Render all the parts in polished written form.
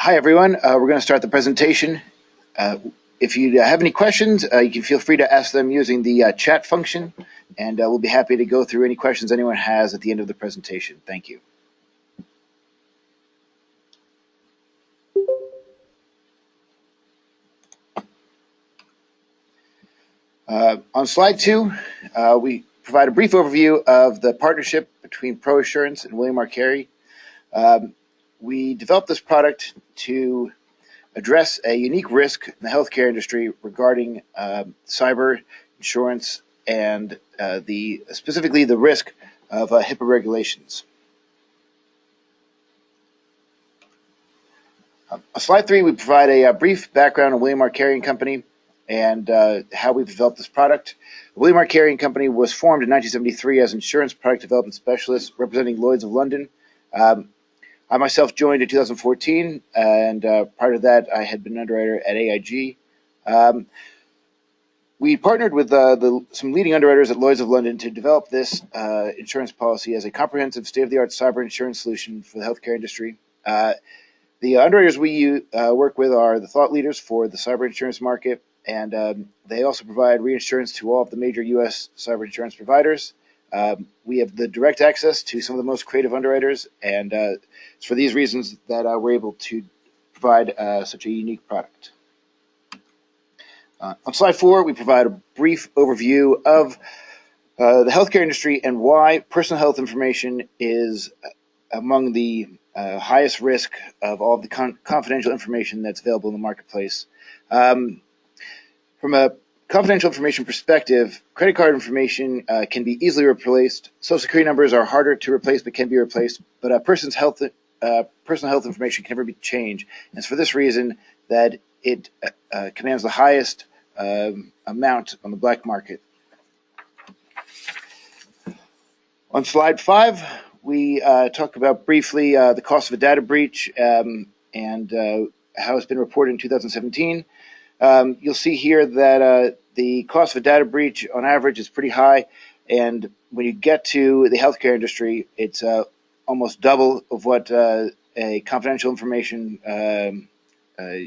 Hi, everyone. We're going to start the presentation. If you have any questions, you can feel free to ask them using the chat function, and we'll be happy to go through any questions anyone has at the end of the presentation. Thank you. On slide 2, we provide a brief overview of the partnership between ProAssurance and William R. Carey. We developed this product to address a unique risk in the healthcare industry regarding cyber insurance and specifically the risk of HIPAA regulations. On slide 3, we provide a brief background on William R. Carey and Company and how we've developed this product. William R. Carey and Company was formed in 1973 as insurance product development specialist representing Lloyd's of London. I myself joined in 2014, and prior to that, I had been an underwriter at AIG. We partnered with some leading underwriters at Lloyd's of London to develop this insurance policy as a comprehensive state-of-the-art cyber insurance solution for the healthcare industry. The underwriters we work with are the thought leaders for the cyber insurance market, and they also provide reinsurance to all of the major U.S. cyber insurance providers. We have the direct access to some of the most creative underwriters, and it's for these reasons that we're able to provide such a unique product. On slide 4, we provide a brief overview of the healthcare industry and why personal health information is among the highest risk of all of the confidential information that's available in the marketplace. From a confidential information perspective, credit card information can be easily replaced. Social security numbers are harder to replace but can be replaced. But a person's personal health information can never be changed. And it's for this reason that it commands the highest amount on the black market. On slide 5, we talk about briefly the cost of a data breach and how it's been reported in 2017. You'll see here that the cost of a data breach on average is pretty high, and when you get to the healthcare industry, it's almost double of what a confidential information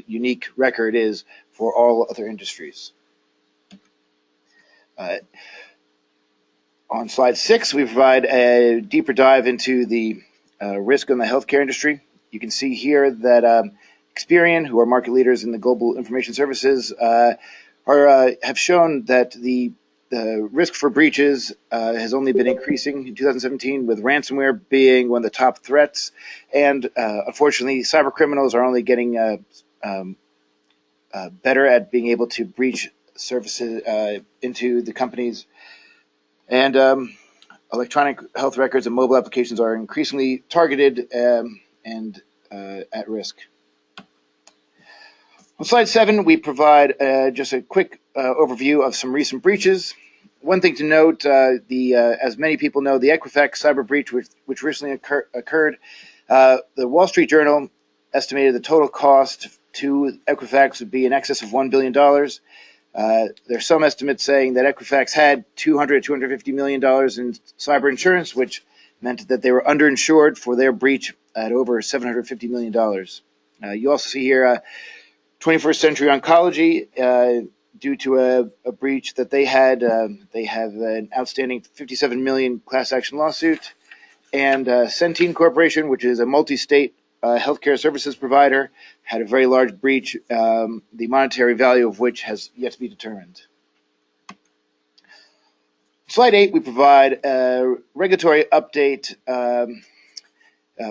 unique record is for all other industries. On slide 6, we provide a deeper dive into the risk in the healthcare industry. You can see here that Experian, who are market leaders in the global information services, have shown that the risk for breaches has only been increasing in 2017, with ransomware being one of the top threats. And unfortunately, cyber criminals are only getting better at being able to breach services into the companies. And electronic health records and mobile applications are increasingly targeted and at risk. On slide 7, we provide just a quick overview of some recent breaches. One thing to note, as many people know, the Equifax cyber breach, which recently occurred, the Wall Street Journal estimated the total cost to Equifax would be in excess of $1 billion. There's some estimates saying that Equifax had $250 million in cyber insurance, which meant that they were underinsured for their breach at over $750 million. You also see here 21st Century Oncology, due to a breach that they have an outstanding $57 million class action lawsuit. And Centene Corporation, which is a multi-state healthcare services provider, had a very large breach, the monetary value of which has yet to be determined. Slide 8, we provide a regulatory update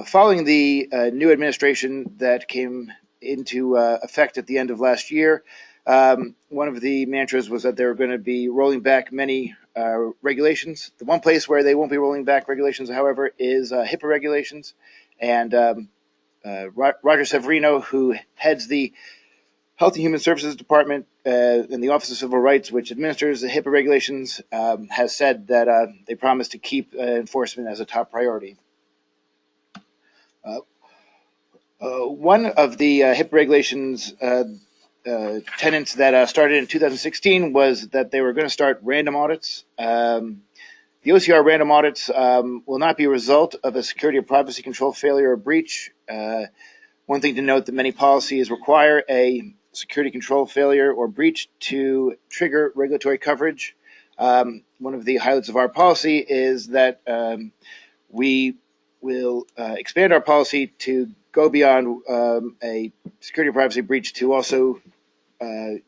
following the new administration that came into effect at the end of last year. One of the mantras was that they were going to be rolling back many regulations. The one place where they won't be rolling back regulations, however, is HIPAA regulations. And Roger Severino, who heads the Health and Human Services Department in the Office of Civil Rights, which administers the HIPAA regulations, has said that they promise to keep enforcement as a top priority. One of the HIPAA regulations tenets that started in 2016 was that they were going to start random audits. The OCR random audits will not be a result of a security or privacy control failure or breach. One thing to note that many policies require a security control failure or breach to trigger regulatory coverage. One of the highlights of our policy is that we will expand our policy to go beyond a security or privacy breach to also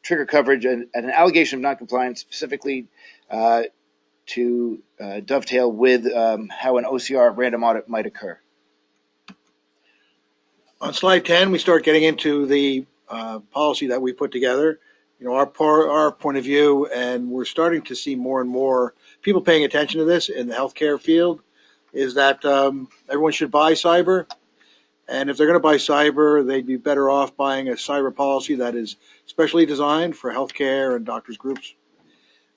trigger coverage and an allegation of noncompliance, specifically to dovetail with how an OCR random audit might occur. On slide 10, we start getting into the policy that we put together. You know, our point of view, and we're starting to see more and more people paying attention to this in the healthcare field, is that everyone should buy cyber. And if they're going to buy cyber, they'd be better off buying a cyber policy that is specially designed for healthcare and doctors' groups.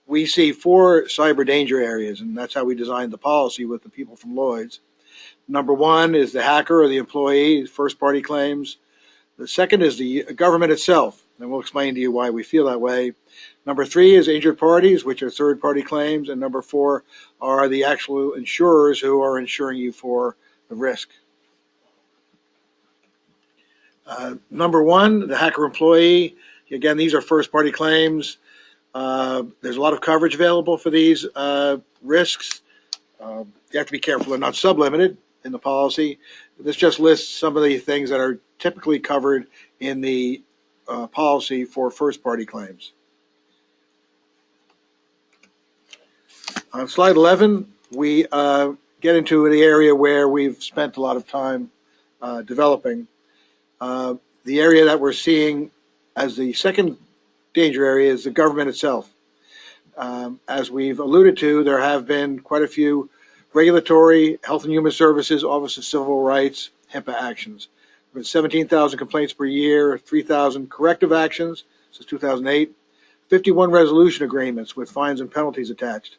We see 4 cyber danger areas, and that's how we designed the policy with the people from Lloyd's. Number 1 is the hacker or the employee, first-party claims. The second is the government itself, and we'll explain to you why we feel that way. Number 3 is injured parties, which are third-party claims, and number 4 are the actual insurers who are insuring you for the risk. Number 1, the hacker employee. Again, these are first-party claims. There's a lot of coverage available for these risks. You have to be careful they're not sublimited in the policy. This just lists some of the things that are typically covered in the policy for first-party claims. On slide 11, we get into the area where we've spent a lot of time developing. The area that we're seeing as the second danger area is the government itself. As we've alluded to, there have been quite a few regulatory, Health and Human Services, Office of Civil Rights, HIPAA actions. There have been 17,000 complaints per year, 3,000 corrective actions since 2008, 51 resolution agreements with fines and penalties attached.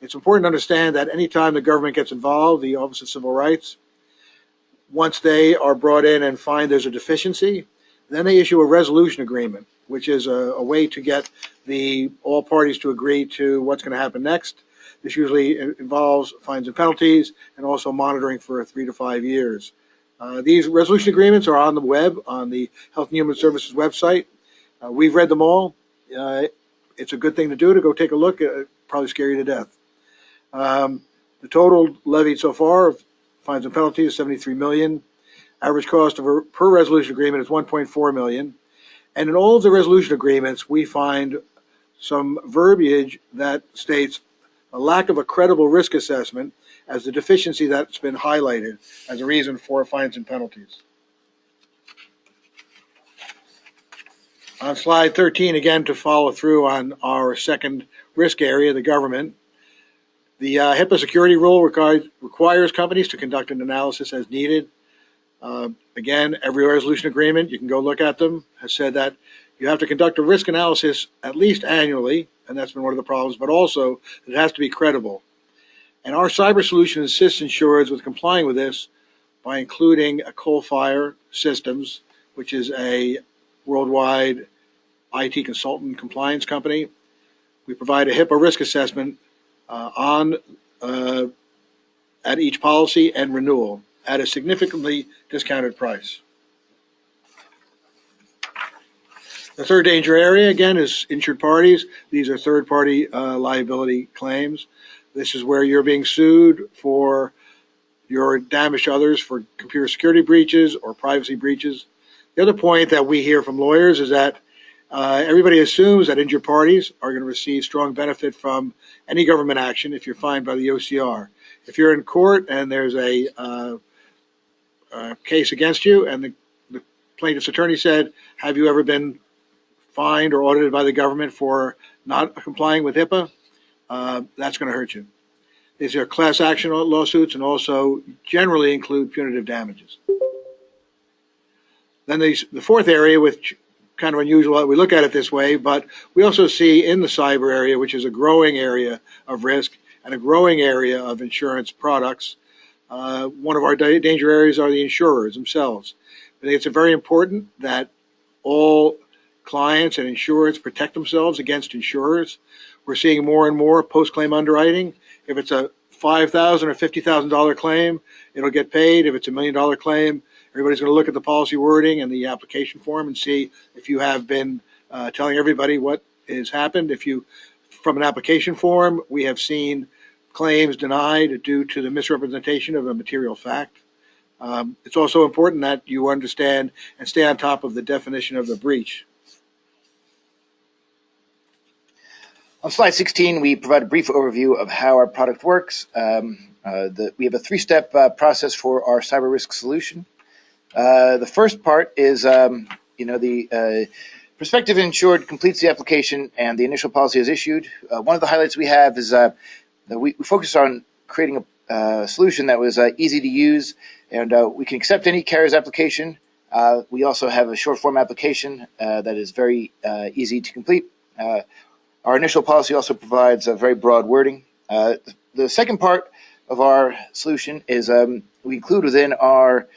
It's important to understand that any time the government gets involved, the Office of Civil Rights, once they are brought in and find there's a deficiency, then they issue a resolution agreement, which is a way to get all parties to agree to what's going to happen next. This usually involves fines and penalties and also monitoring for 3 to 5 years. These resolution agreements are on the web, on the Health and Human Services website. We've read them all. It's a good thing to do, to go take a look. It'll probably scare you to death. The total levied so far of fines and penalties is $73 million. Average cost per resolution agreement is $1.4 million. And in all of the resolution agreements, we find some verbiage that states a lack of a credible risk assessment as the deficiency that's been highlighted as a reason for fines and penalties. On slide 13, again, to follow through on our second risk area, the government. The HIPAA security rule requires companies to conduct an analysis as needed. Again, every resolution agreement, you can go look at them, has said that you have to conduct a risk analysis at least annually, and that's been one of the problems, but also it has to be credible. And our cyber solution assists insurers with complying with this by including a coal fire systems, which is a worldwide IT consultant compliance company. We provide a HIPAA risk assessment at each policy and renewal at a significantly discounted price. The third danger area, again, is insured parties. These are third-party liability claims. This is where you're being sued for your damage to others for computer security breaches or privacy breaches. The other point that we hear from lawyers is that everybody assumes that injured parties are going to receive strong benefit from any government action if you're fined by the OCR. If you're in court and there's a case against you and the plaintiff's attorney said, have you ever been fined or audited by the government for not complying with HIPAA? That's going to hurt you. These are class action lawsuits and also generally include punitive damages. Then the fourth area, which kind of unusual that we look at it this way, but we also see in the cyber area, which is a growing area of risk and a growing area of insurance products. One of our danger areas are the insurers themselves. I think it's very important that all clients and insurers protect themselves against insurers. We're seeing more and more post-claim underwriting. If it's a $5,000 or $50,000 claim, it'll get paid. If it's $1 million claim, Everybody's going to look at the policy wording and the application form and see if you have been telling everybody what has happened. If you, from an application form, we have seen claims denied due to the misrepresentation of a material fact. It's also important that you understand and stay on top of the definition of the breach. On slide 16, we provide a brief overview of how our product works. We have a three-step process for our cyber risk solution. The first part is, the prospective insured completes the application and the initial policy is issued. One of the highlights we have is that we focused on creating a solution that was easy to use, and we can accept any carrier's application. We also have a short form application that is very easy to complete. Our initial policy also provides a very broad wording. The second part of our solution is we include within our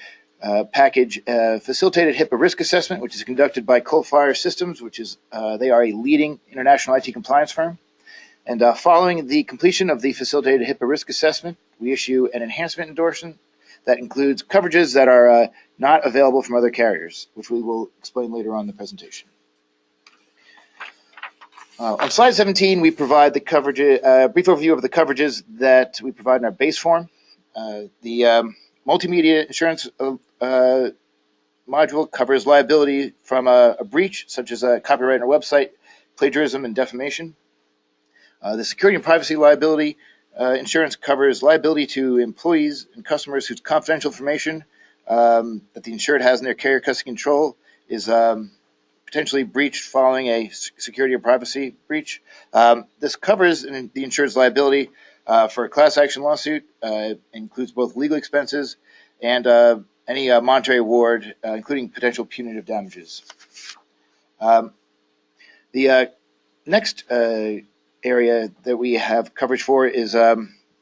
package facilitated HIPAA risk assessment, which is conducted by Coalfire Systems, which is they are a leading international IT compliance firm. And following the completion of the facilitated HIPAA risk assessment, we issue an enhancement endorsement that includes coverages that are not available from other carriers, which we will explain later on in the presentation. On slide 17, we provide the coverage, brief overview of the coverages that we provide in our base form. The multimedia insurance module covers liability from a breach, such as a copyright on a website, plagiarism, and defamation. The security and privacy liability insurance covers liability to employees and customers whose confidential information that the insured has in their carrier custody control is potentially breached following a security or privacy breach. This covers the insured's liability for a class action lawsuit, includes both legal expenses and any monetary award, including potential punitive damages. The next area that we have coverage for is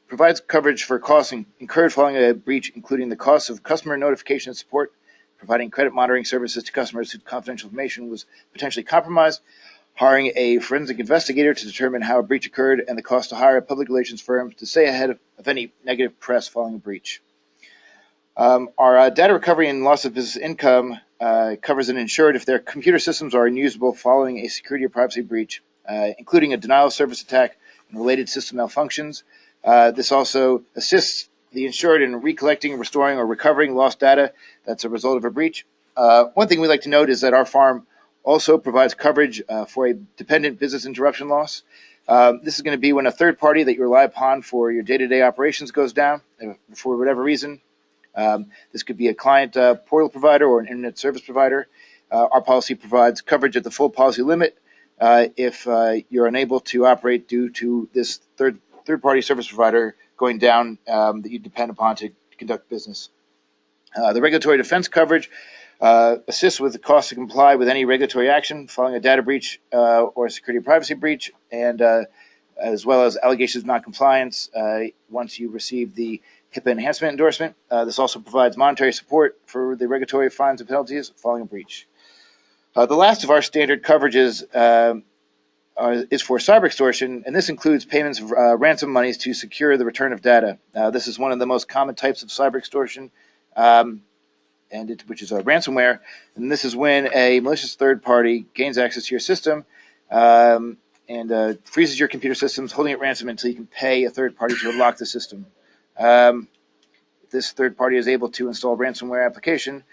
provides coverage for costs incurred following a breach, including the costs of customer notification and support, providing credit monitoring services to customers whose confidential information was potentially compromised, hiring a forensic investigator to determine how a breach occurred, and the cost to hire a public relations firm to stay ahead of any negative press following a breach. Our data recovery and loss of business income covers an insured if their computer systems are unusable following a security or privacy breach, including a denial of service attack and related system malfunctions. This also assists the insured in recollecting, restoring, or recovering lost data that's a result of a breach. One thing we like to note is that our farm also provides coverage for a dependent business interruption loss. This is going to be when a third party that you rely upon for your day-to-day operations goes down for whatever reason. This could be a client portal provider or an internet service provider. Our policy provides coverage at the full policy limit if you're unable to operate due to this third-party service provider going down that you depend upon to conduct business. The regulatory defense coverage assists with the cost to comply with any regulatory action following a data breach or a security privacy breach, and as well as allegations of noncompliance once you receive the HIPAA enhancement endorsement. This also provides monetary support for the regulatory fines and penalties following a breach. The last of our standard coverages is for cyber extortion, and this includes payments of ransom monies to secure the return of data. This is one of the most common types of cyber extortion, which is ransomware. And this is when a malicious third party gains access to your system and freezes your computer systems, holding it ransom until you can pay a third party to unlock the system. If this third party is able to install a ransomware application,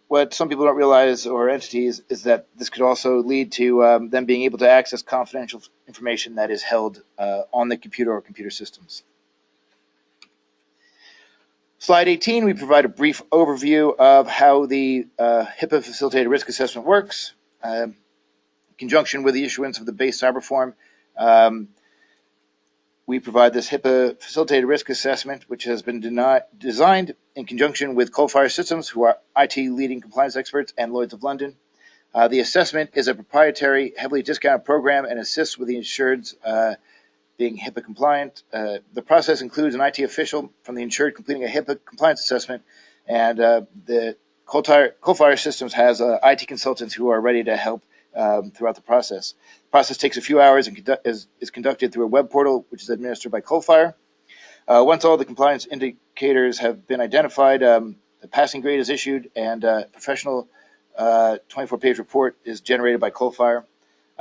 what some people don't realize, or entities, is that this could also lead to them being able to access confidential information that is held on the computer or computer systems. Slide 18, we provide a brief overview of how the HIPAA facilitated risk assessment works. In conjunction with the issuance of the base cyber form, we provide this HIPAA facilitated risk assessment, which has been designed in conjunction with Coalfire Systems, who are IT leading compliance experts, and Lloyd's of London. The assessment is a proprietary, heavily discounted program and assists with the insured's being HIPAA compliant. The process includes an IT official from the insured completing a HIPAA compliance assessment, and the Coalfire Systems has IT consultants who are ready to help throughout the process. The process takes a few hours and is conducted through a web portal, which is administered by Coalfire. Once all the compliance indicators have been identified, the a passing grade is issued, and a professional 24-page report is generated by Coalfire.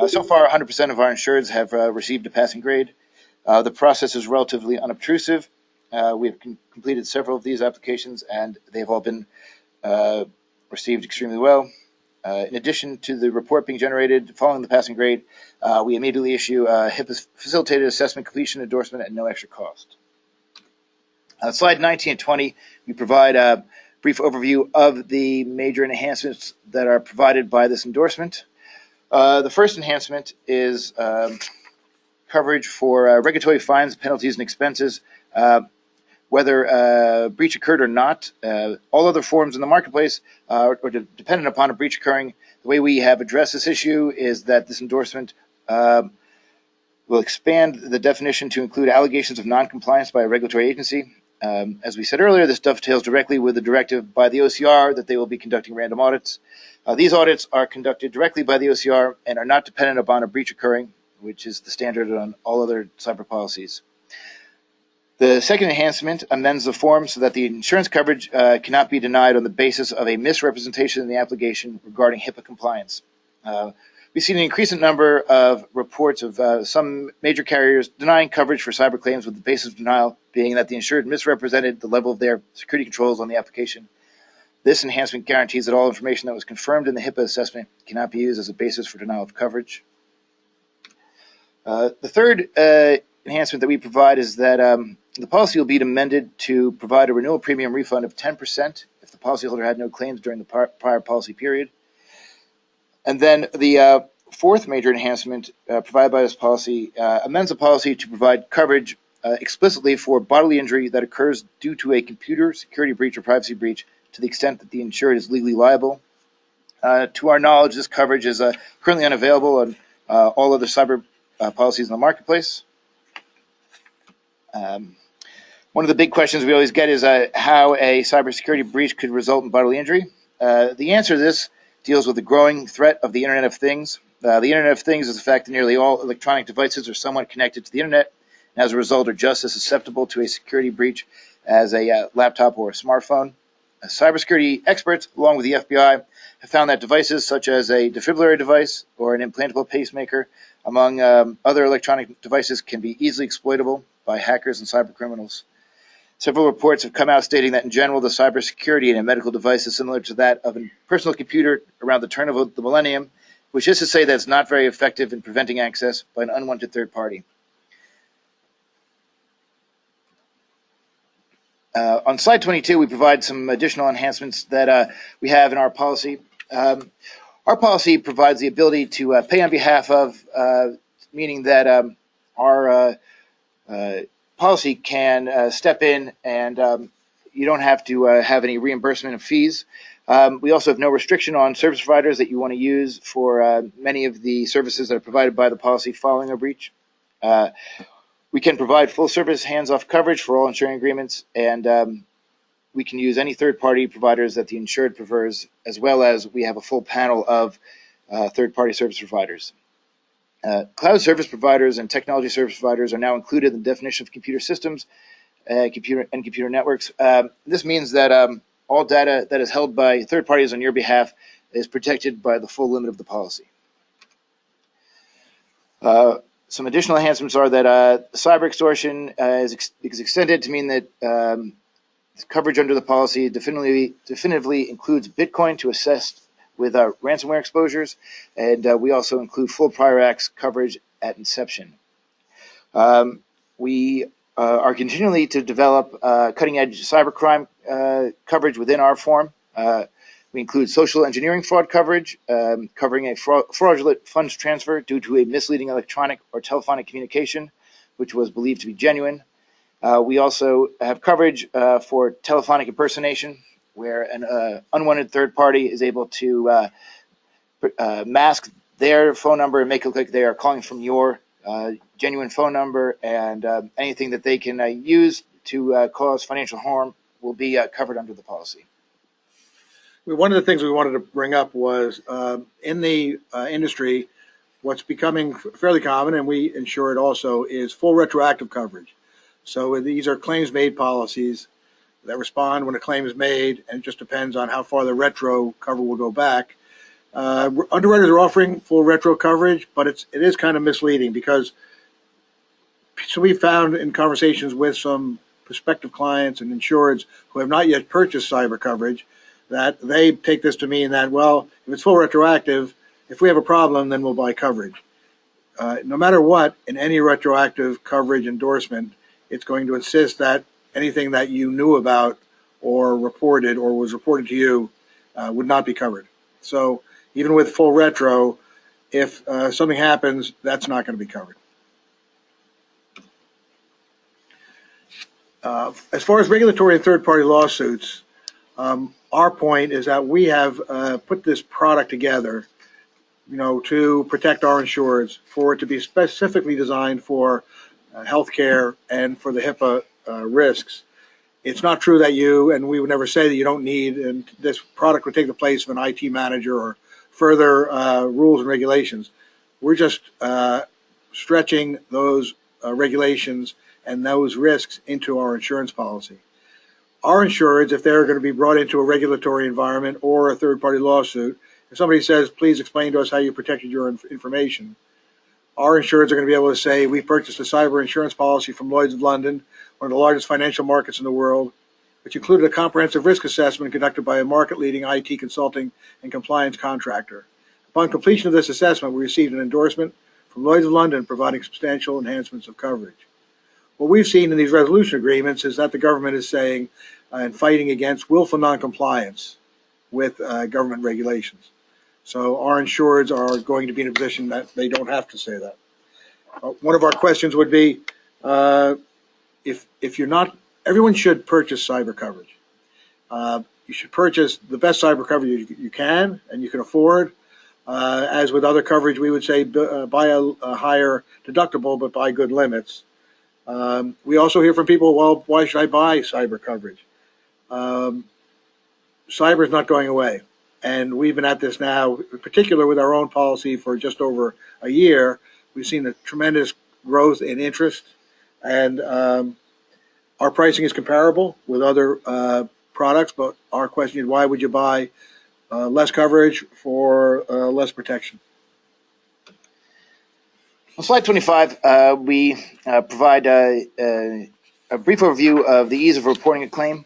So far, 100% of our insureds have received a passing grade. The process is relatively unobtrusive. We have completed several of these applications, and they've all been received extremely well. In addition to the report being generated following the passing grade, we immediately issue a HIPAA facilitated assessment completion endorsement at no extra cost. Slide 19 and 20, we provide a brief overview of the major enhancements that are provided by this endorsement. The first enhancement is coverage for regulatory fines, penalties, and expenses. Whether breach occurred or not, all other forms in the marketplace are dependent upon a breach occurring. The way we have addressed this issue is that this endorsement will expand the definition to include allegations of noncompliance by a regulatory agency. As we said earlier, this dovetails directly with the directive by the OCR that they will be conducting random audits. These audits are conducted directly by the OCR and are not dependent upon a breach occurring, which is the standard on all other cyber policies. The second enhancement amends the form so that the insurance coverage cannot be denied on the basis of a misrepresentation in the application regarding HIPAA compliance. We've seen an increasing number of reports of some major carriers denying coverage for cyber claims with the basis of denial being that the insured misrepresented the level of their security controls on the application. This enhancement guarantees that all information that was confirmed in the HIPAA assessment cannot be used as a basis for denial of coverage. The third enhancement that we provide is that the policy will be amended to provide a renewal premium refund of 10% if the policyholder had no claims during the prior policy period. And then the fourth major enhancement provided by this policy amends the policy to provide coverage explicitly for bodily injury that occurs due to a computer security breach or privacy breach to the extent that the insured is legally liable. To our knowledge, this coverage is currently unavailable on all other cyber policies in the marketplace. One of the big questions we always get is how a cybersecurity breach could result in bodily injury. The answer to this deals with the growing threat of the Internet of Things. The Internet of Things is the fact that nearly all electronic devices are somewhat connected to the Internet, and as a result are just as susceptible to a security breach as a laptop or a smartphone. Cybersecurity experts, along with the FBI, have found that devices such as a defibrillatory device or an implantable pacemaker, among other electronic devices, can be easily exploitable by hackers and cybercriminals. Several reports have come out stating that in general, the cybersecurity in a medical device is similar to that of a personal computer around the turn of the millennium, which is to say that it's not very effective in preventing access by an unwanted third party. On slide 22, we provide some additional enhancements that we have in our policy. Our policy provides the ability to pay on behalf of, meaning that our policy can step in and you don't have to have any reimbursement of fees. We also have no restriction on service providers that you want to use for many of the services that are provided by the policy following a breach. We can provide full service hands-off coverage for all insuring agreements, and we can use any third-party providers that the insured prefers, as well as we have a full panel of third-party service providers. Cloud service providers and technology service providers are now included in the definition of computer systems, computer networks. This means that all data that is held by third parties on your behalf is protected by the full limit of the policy. Some additional enhancements are that cyber extortion is extended to mean that coverage under the policy definitively includes Bitcoin to assess with ransomware exposures, and we also include full prior acts coverage at inception. We are continually to develop cutting-edge cybercrime coverage within our form. We include social engineering fraud coverage, covering a fraudulent funds transfer due to a misleading electronic or telephonic communication, which was believed to be genuine. We also have coverage for telephonic impersonation, where an unwanted third party is able to mask their phone number and make it look like they are calling from your genuine phone number, and anything that they can use to cause financial harm will be covered under the policy. One of the things we wanted to bring up was in the industry, what's becoming fairly common, and we insure it also, is full retroactive coverage. So these are claims-made policies that respond when a claim is made, and it just depends on how far the retro cover will go back. Underwriters are offering full retro coverage, but it is kind of misleading because so we found in conversations with some prospective clients and insureds who have not yet purchased cyber coverage that they take this to mean that, well, if it's full retroactive, if we have a problem, then we'll buy coverage. No matter what, in any retroactive coverage endorsement, it's going to insist that anything that you knew about or reported or was reported to you would not be covered. So even with full retro, if something happens, that's not going to be covered. As far as regulatory and third-party lawsuits, our point is that we have put this product together, to protect our insureds, for it to be specifically designed for healthcare and for the HIPAA risks. It's not true that and we would never say that you don't need, and this product would take the place of an IT manager or further rules and regulations. We're just stretching those regulations and those risks into our insurance policy. Our insureds, if they're going to be brought into a regulatory environment or a third-party lawsuit, if somebody says, please explain to us how you protected your information, our insureds are going to be able to say, we purchased a cyber insurance policy from Lloyd's of London, one of the largest financial markets in the world, which included a comprehensive risk assessment conducted by a market-leading IT consulting and compliance contractor. Upon completion of this assessment, we received an endorsement from Lloyd's of London providing substantial enhancements of coverage. What we've seen in these resolution agreements is that the government is saying and fighting against willful noncompliance with government regulations. So our insureds are going to be in a position that they don't have to say that. One of our questions would be, if you're not, everyone should purchase cyber coverage. You should purchase the best cyber coverage you can and you can afford. As with other coverage, we would say buy a higher deductible, but buy good limits. We also hear from people, well, why should I buy cyber coverage? Cyber is not going away. And we've been at this now, in particular with our own policy, for just over a year. We've seen a tremendous growth in interest, and our pricing is comparable with other products, but our question is, why would you buy less coverage for less protection? On slide 25, we provide a brief overview of the ease of reporting a claim.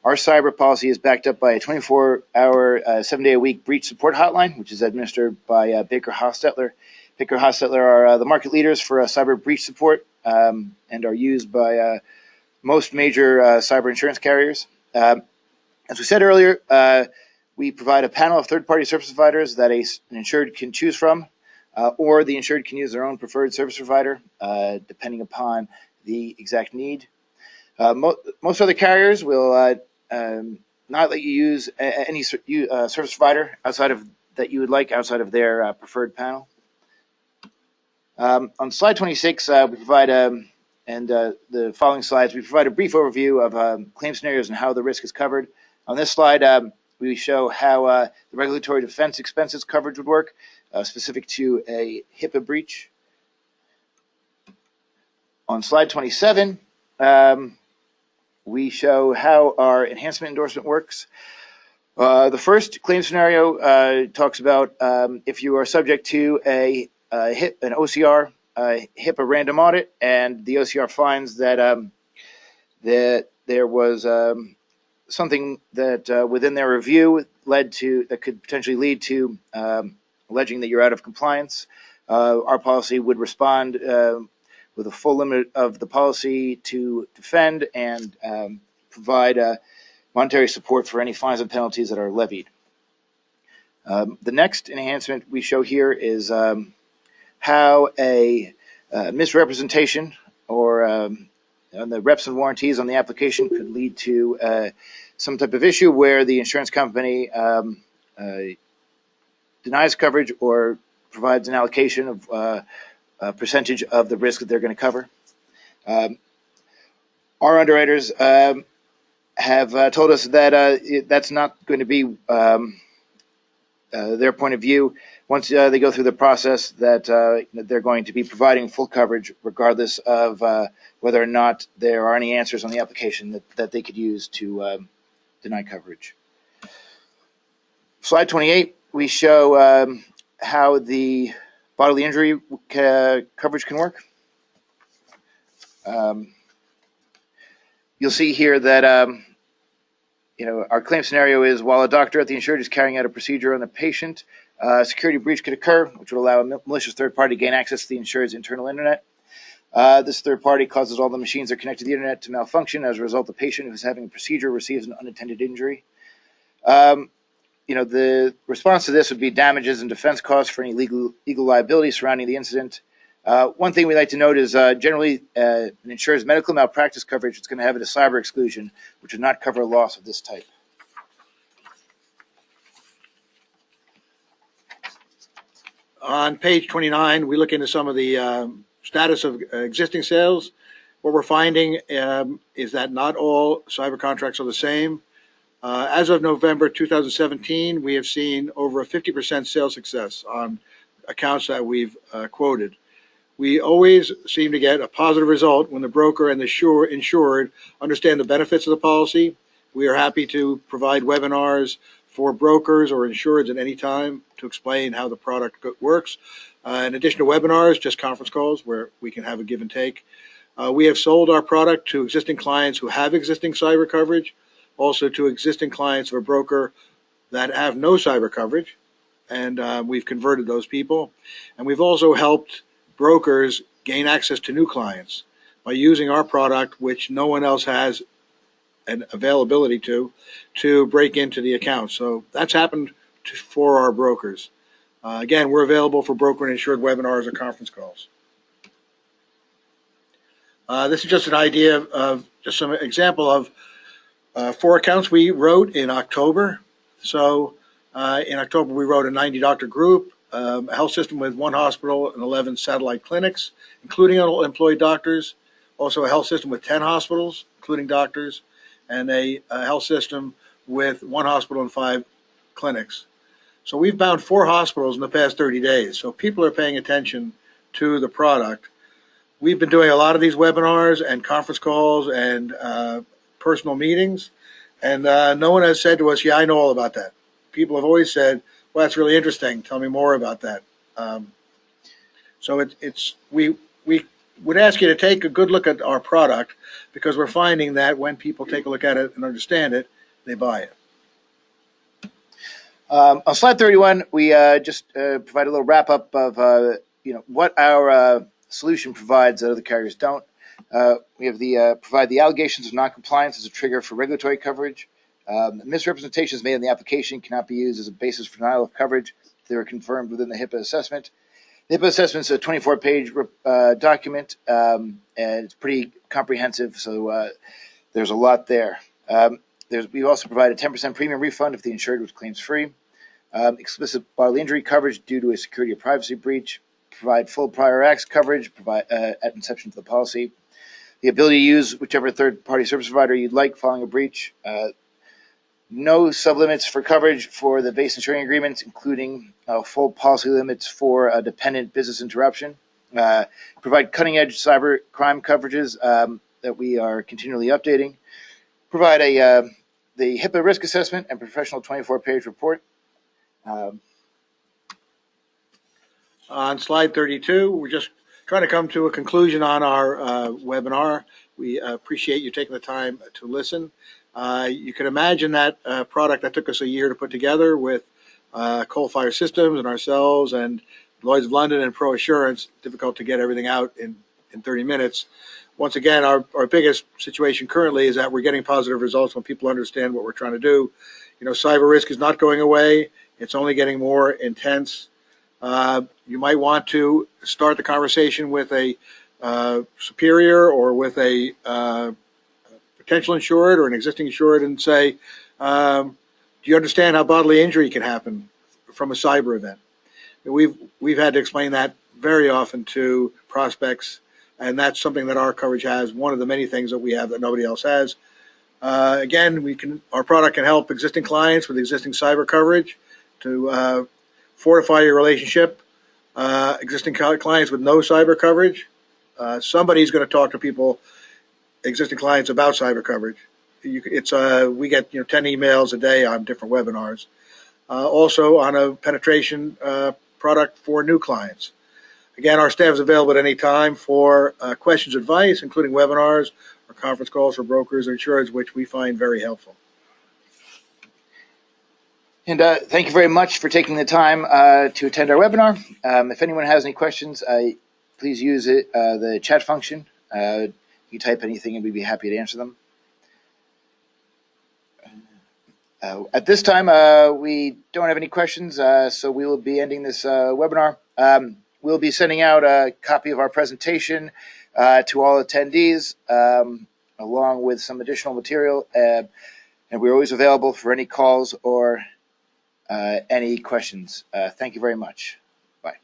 Our cyber policy is backed up by a 24-hour, 7-day-a-week breach support hotline, which is administered by Baker Hostetler. Baker Hostetler are the market leaders for cyber breach support and are used by most major cyber insurance carriers. As we said earlier, we provide a panel of third-party service providers that an insured can choose from, or the insured can use their own preferred service provider, depending upon the exact need. Most other carriers will not let you use any service provider outside of that you would like outside of their preferred panel. On slide 26, we provide and the following slides, we provide a brief overview of claim scenarios and how the risk is covered. On this slide, we show how the regulatory defense expenses coverage would work, specific to a HIPAA breach. On slide 27, we show how our enhancement endorsement works. The first claim scenario talks about if you are subject to an OCR, HIPAA random audit, and the OCR finds that that there was something that within their review that could potentially lead to alleging that you're out of compliance. Our policy would respond with a full limit of the policy to defend and provide monetary support for any fines and penalties that are levied. The next enhancement we show here is how a misrepresentation or on the reps and warranties on the application could lead to some type of issue where the insurance company denies coverage or provides an allocation of a percentage of the risk that they're going to cover. Our underwriters have told us that that's not going to be their point of view, once they go through the process, that they're going to be providing full coverage regardless of whether or not there are any answers on the application that they could use to deny coverage. Slide 28, we show how the bodily injury coverage can work. You'll see here that our claim scenario is while a doctor at the insured is carrying out a procedure on the patient, a security breach could occur, which would allow a malicious third party to gain access to the insured's internal internet. This third party causes all the machines that are connected to the internet to malfunction. As a result, the patient who's having a procedure receives an unintended injury. The response to this would be damages and defense costs for any legal liability surrounding the incident. One thing we like to note is generally an insurer's medical malpractice coverage is going to have a cyber exclusion, which would not cover a loss of this type. On page 29, we look into some of the status of existing sales. What we're finding is that not all cyber contracts are the same. As of November 2017, we have seen over a 50% sales success on accounts that we've quoted. We always seem to get a positive result when the broker and the insured understand the benefits of the policy. We are happy to provide webinars for brokers or insureds at any time to explain how the product works. In addition to webinars, just conference calls where we can have a give and take. We have sold our product to existing clients who have existing cyber coverage, also to existing clients of a broker that have no cyber coverage, and we've converted those people. And we've also helped brokers gain access to new clients by using our product, which no one else has an availability to break into the account. So that's happened for our brokers. Again, we're available for broker and insured webinars or conference calls. This is just an idea of just some example of 4 accounts we wrote in October. So in October, we wrote a 90-doctor group, a health system with 1 hospital and 11 satellite clinics, including employed doctors. Also a health system with 10 hospitals, including doctors, and a health system with 1 hospital and 5 clinics. So we've bound 4 hospitals in the past 30 days. So people are paying attention to the product. We've been doing a lot of these webinars and conference calls and personal meetings, and no one has said to us, yeah, I know all about that. People have always said, well, that's really interesting. Tell me more about that. So we would ask you to take a good look at our product, because we're finding that when people take a look at it and understand it, they buy it. On slide 31, we just provide a little wrap-up of what our solution provides that other carriers don't. We have provide the allegations of noncompliance as a trigger for regulatory coverage. Misrepresentations made in the application cannot be used as a basis for denial of coverage if they were confirmed within the HIPAA assessment. The HIPAA assessment is a 24-page document, and it's pretty comprehensive, so there's a lot there. We also provide a 10% premium refund if the insured was claims-free. Explicit bodily injury coverage due to a security or privacy breach. Provide full prior acts coverage at inception of the policy. The ability to use whichever third-party service provider you'd like following a breach. No sublimits for coverage for the base insuring agreements, including full policy limits for a dependent business interruption. Provide cutting-edge cyber crime coverages that we are continually updating. Provide the HIPAA risk assessment and professional 24-page report. On slide 32, we're just trying to come to a conclusion on our webinar. We appreciate you taking the time to listen. You can imagine that product that took us a year to put together with Coal Fire Systems and ourselves and Lloyd's of London and Pro Assurance. Difficult to get everything out in 30 minutes. Once again, our biggest situation currently is that we're getting positive results when people understand what we're trying to do. Cyber risk is not going away. It's only getting more intense. You might want to start the conversation with a superior or with a potential insured or an existing insured and say, do you understand how bodily injury can happen from a cyber event? We've had to explain that very often to prospects, and that's something that our coverage has, one of the many things that we have that nobody else has. Again, our product can help existing clients with existing cyber coverage, to fortify your relationship. Existing clients with no cyber coverage. Somebody's going to talk to people, existing clients, about cyber coverage. We get 10 emails a day on different webinars. Also on a penetration product for new clients. Again, our staff is available at any time for questions, advice, including webinars or conference calls for brokers or insurers, which we find very helpful. And thank you very much for taking the time to attend our webinar. If anyone has any questions, please use the chat function. You type anything and we'd be happy to answer them. At this time, we don't have any questions, so we will be ending this webinar. We'll be sending out a copy of our presentation to all attendees, along with some additional material, and we're always available for any calls or any questions. Thank you very much. Bye.